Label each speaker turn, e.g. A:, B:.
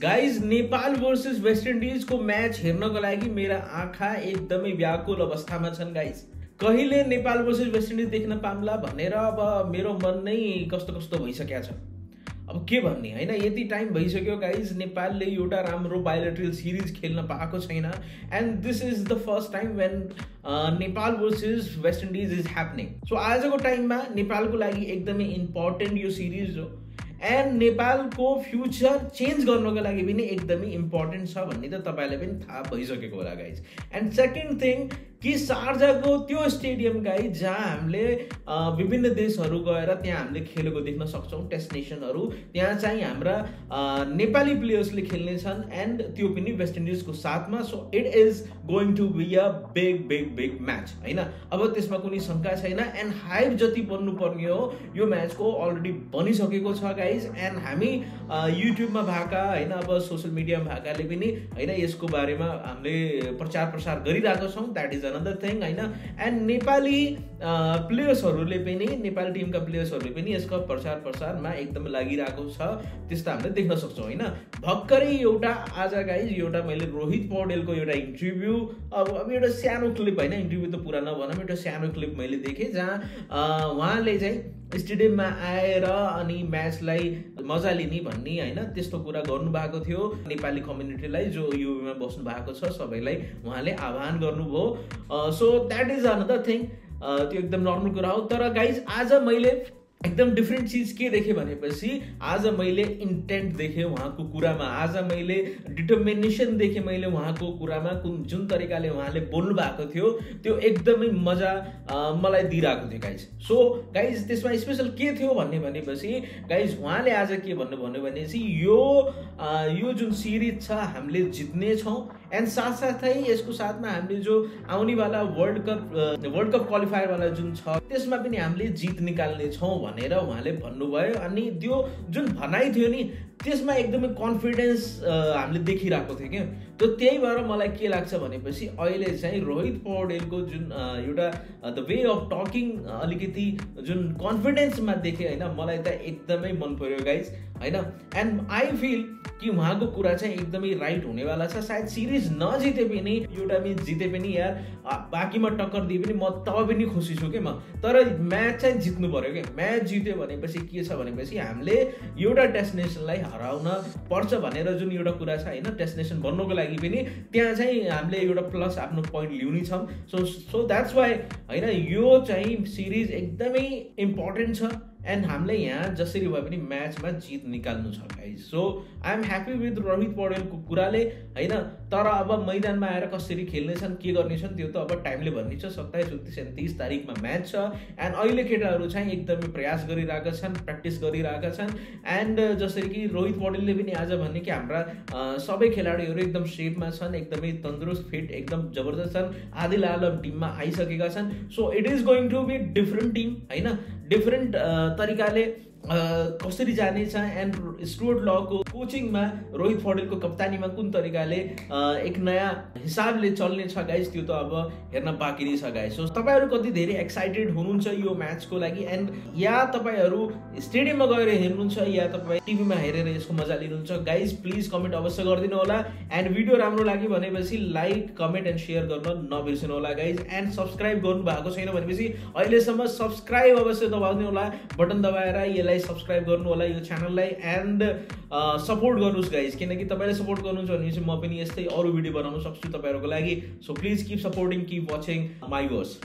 A: Guys Nepal versus West Indies को match हेर्नको लागि मेरा आँखा एकदमै व्याकुल अवस्थामा छन् गाइज। कहिले नेपाल वर्सेस वेस्ट इन्डिज देख्न पाम्ला भनेर अब मेरो मन नै कस्तो कस्तो भइसकेको छ। अब के भन्ने हैन, यति टाइम भइसक्यो गाइज नेपालले एउटा राम्रो बायोलेटरल सिरिज खेल्न पाएको छैन and this is the first time when Nepal versus West Indies is happening. So आजको टाइममा नेपालको लागि एकदमै इम्पोर्टेन्ट यो सिरिज हो एन्ड नेपालको फ्युचर चेन्ज गर्नको लागि पनि एकदमै इम्पोर्टेन्ट छ भन्ने त तपाईलाई पनि थाहा भइसकेको होला गाइज। एन्ड सेकेन्ड थिङ कि शारजाको त्यो स्टेडियम गाइज जहाँ हामीले विभिन्न देशहरू गएर त्यहाँ हामीले खेलेको देख्न सक्छौँ, डेस्टिनेसनहरू त्यहाँ चाहिँ हाम्रा नेपाली प्लेयर्सले खेल्ने छन् एन्ड त्यो पनि वेस्ट इन्डिजको साथमा। So it is going to be a big big big match हैन, अब त्यसमा कुनै शङ्का छैन। एन्ड हाइप जति बन्नुपर्ने हो यो म्याचको अलरेडी बनिसकेको छ गाइज। एन्ड हामी युट्युबमा भएका हैन, अब सोसियल मिडियामा भएकाले पनि हैन यसको बारेमा हामीले प्रचार प्रसार गरिरहेका छौँ, द्याट इज अनदर थिङ हैन। एन्ड नेपाली प्लेयर्सहरूले पनि, नेपाली टिमका प्लेयर्सहरूले पनि यसको प्रचार प्रसारमा एकदम लागिरहेको छ, त्यस्तो हामीले देख्न सक्छौँ हैन। भर्खरै एउटा आज गाइज एउटा मैले रोहित पौडेलको एउटा इन्टरभ्यू, अब एउटा सानो क्लिप हैन, इन्टरभ्यू त पुरा नभनौँ, एउटा सानो क्लिप मैले देखेँ जहाँ उहाँले चाहिँ स्टेडियममा आएर अनि म्याचलाई मजा लिने भन्ने हैन त्यस्तो कुरा गर्नुभएको थियो। नेपाली कम्युनिटीलाई जो युएमा बस्नु भएको छ सबैलाई उहाँले आह्वान गर्नुभयो। So that is another thing, त्यो एकदम नर्मल कुरा हो। तर गाइज आज मैले एकदम डिफ्रेन्ट चिज के देखेँ भनेपछि आज मैले इन्टेन्ट देखेँ उहाँको कुरामा, आज मैले डिटर्मिनेसन देखेँ मैले उहाँको कुरामा, जुन तरिकाले उहाँले बोल्नु भएको थियो त्यो एकदमै मजा मलाई दिइरहेको थियो गाइज। सो गाइज त्यसमा स्पेसल के थियो भनेपछि गाइज उहाँले आज के भन्नु भन्यो भनेपछि यो जुन सिरिज छ हामीले जित्ने छौँ एन्ड साथसाथै यसको साथमा हामीले जो आउनेवाला वर्ल्ड कप क्वालिफायरवाला जुन छ त्यसमा पनि हामीले जित निकाल्ने छौँ भनेर उहाँले भन्नुभयो। अनि त्यो जुन भनाइ थियो नि त्यसमा एकदमै कन्फिडेन्स हामीले देखिरहेको थियो क्या। त त्यही भएर मलाई के लाग्छ भनेपछि अहिले चाहिँ रोहित पौडेलको जुन एउटा द वे अफ टकिङ अलिकति जुन कन्फिडेन्समा देखेँ होइन, मलाई त एकदमै मन पर्यो गाइज हैन। एन्ड आई फिल कि उहाँको कुरा चाहिँ एकदमै राइट हुनेवाला छ। सायद सिरिज नजिते पनि एउटा म्याच जिते पनि यार बाँकीमा टक्कर दिए पनि म तब पनि खुसी छु कि म, तर म्याच चाहिँ जित्नु पर्यो क्या। म्याच जित्यो भनेपछि के छ भनेपछि हामीले एउटा डेस्टिनेसनलाई हराउन पर्छ भनेर जुन एउटा कुरा छ होइन, डेस्टिनेसन बन्नको लागि पनि त्यहाँ चाहिँ हामीले एउटा प्लस आफ्नो पोइन्ट ल्याउने छौँ। सो द्याट्स वाइ होइन यो चाहिँ सिरिज एकदमै इम्पोर्टेन्ट छ एन्ड हामीले यहाँ जसरी भए पनि म्याचमा जित निकाल्नु छ guys. So I am happy with Rohit पौडेलको कुराले होइन। तर अब मैदानमा आएर कसरी खेल्नेछन् के गर्नेछन् त्यो त अब टाइमले भन्ने छ। 27, 29 अनि 30 तारिकमा म्याच छ एन्ड अहिले केटाहरू चाहिँ एकदमै प्रयास गरिरहेका छन्, प्र्याक्टिस गरिरहेका छन्। एन्ड जसरी कि रोहित पौडेलले पनि आज भन्ने कि हाम्रा सबै खेलाडीहरू एकदम सेपमा छन्, एकदमै तन्दुरुस्त फिट एकदम जबरजस्त छन्, आदिल आलम टिममा आइसकेका छन्। So it is going to be different team होइन, डिफ्रेन्ट तरिकाले कसरी जानेछ। एन्ड स्टुअर्ट लको कोचिङमा रोहित पौडेलको कप्तानीमा कुन तरिकाले एक नयाँ हिसाबले चल्ने छ गाइज त्यो त अब हेर्न बाँकी नै छ गाइज। सो तपाईँहरू कति धेरै एक्साइटेड हुनुहुन्छ यो म्याचको लागि एन्ड या तपाईँहरू स्टेडियममा गएर हेर्नुहुन्छ या तपाईँ टिभीमा हेरेर यसको मजा लिनुहुन्छ गाइज, प्लिज कमेन्ट अवश्य गरिदिनु होला। एन्ड भिडियो राम्रो लाग्यो भनेपछि लाइक कमेन्ट एन्ड सेयर गर्न नबिर्सनु होला गाइज। एन्ड सब्सक्राइब गर्नु भएको छैन भनेपछि अहिलेसम्म सब्सक्राइब अवश्य दबाउनु होला, बटन दबाएर यसलाई सब्सक्राइब गर्नु होला यो च्यानललाई। एन्ड सपोर्ट गर्नुहोस् गाइज, किनकि तपाईँले सपोर्ट गर्नुहुन्छ भनेपछि म पनि यस्तै अरू भिडियो बनाउन सक्छु तपाईँहरूको लागि। So please keep supporting, keep watching my worse.